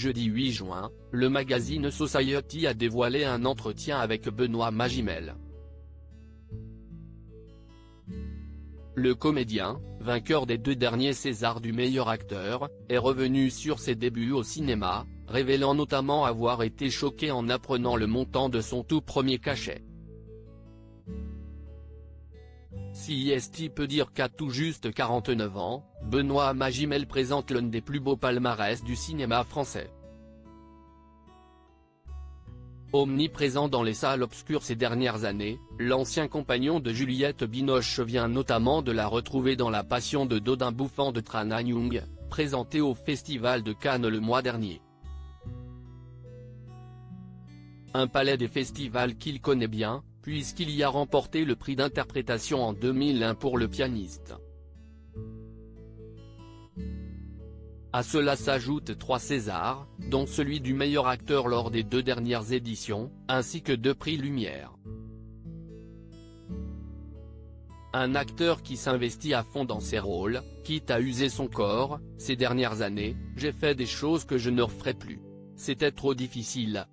jeudi 8 juin, le magazine Society a dévoilé un entretien avec Benoît Magimel. Le comédien, vainqueur des 2 derniers Césars du meilleur acteur, est revenu sur ses débuts au cinéma, révélant notamment avoir été choqué en apprenant le montant de son tout premier cachet. Si est peut dire qu'à tout juste 49 ans, Benoît Magimel présente l'un des plus beaux palmarès du cinéma français. Omniprésent dans les salles obscures ces dernières années, l'ancien compagnon de Juliette Binoche vient notamment de la retrouver dans La Passion de Dodin bouffant de Tran Anh Young, présenté au Festival de Cannes le mois dernier. Un palais des festivals qu'il connaît bien, puisqu'il y a remporté le prix d'interprétation en 2001 pour Le Pianiste. À cela s'ajoutent 3 Césars, dont celui du meilleur acteur lors des 2 dernières éditions, ainsi que 2 prix Lumière. Un acteur qui s'investit à fond dans ses rôles, quitte à user son corps. Ces dernières années, j'ai fait des choses que je ne referai plus. C'était trop difficile.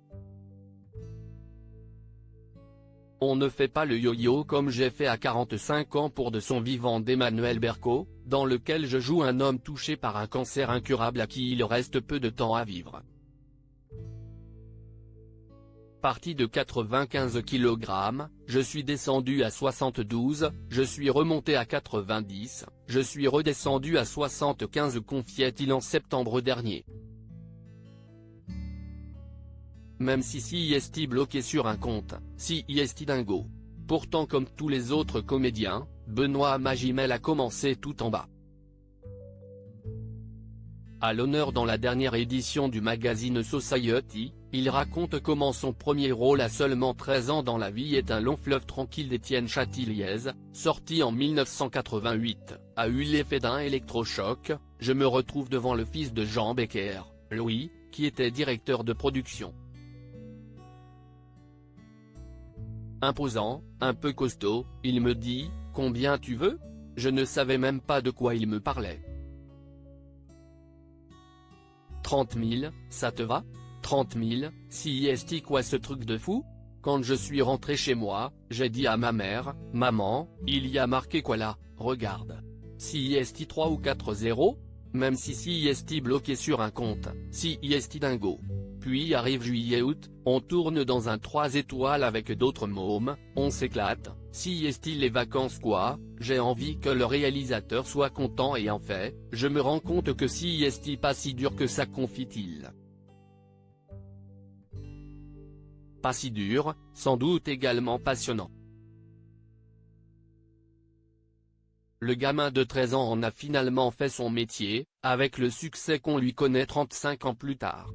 On ne fait pas le yo-yo comme j'ai fait à 45 ans pour De son vivant d'Emmanuel Berco, dans lequel je joue un homme touché par un cancer incurable à qui il reste peu de temps à vivre. Parti de 95 kg, je suis descendu à 72, je suis remonté à 90, je suis redescendu à 75, confiait-il en septembre dernier. Même si est bloqué sur un compte, si est dingo. Pourtant, comme tous les autres comédiens, Benoît Magimel a commencé tout en bas. À l'honneur dans la dernière édition du magazine Society, il raconte comment son premier rôle à seulement 13 ans dans la vie est Un long fleuve tranquille d'Étienne Châtilliez, sorti en 1988, a eu l'effet d'un électrochoc. Je me retrouve devant le fils de Jean Becker, Louis, qui était directeur de production. Imposant, un peu costaud, il me dit « Combien tu veux ?» Je ne savais même pas de quoi il me parlait. 30 000, ça te va? 30 000, si est quoi ce truc de fou? Quand je suis rentré chez moi, j'ai dit à ma mère « Maman, il y a marqué quoi là, regarde. Si est 3 ou 4 0? Même si est bloqué sur un compte, si est dingo. » Puis arrive juillet-août, on tourne dans un 3 étoiles avec d'autres mômes, on s'éclate. Si est les vacances quoi, j'ai envie que le réalisateur soit content et en fait, je me rends compte que si est pas si dur que ça, confie-t-il. Pas si dur, sans doute également passionnant. Le gamin de 13 ans en a finalement fait son métier, avec le succès qu'on lui connaît 35 ans plus tard.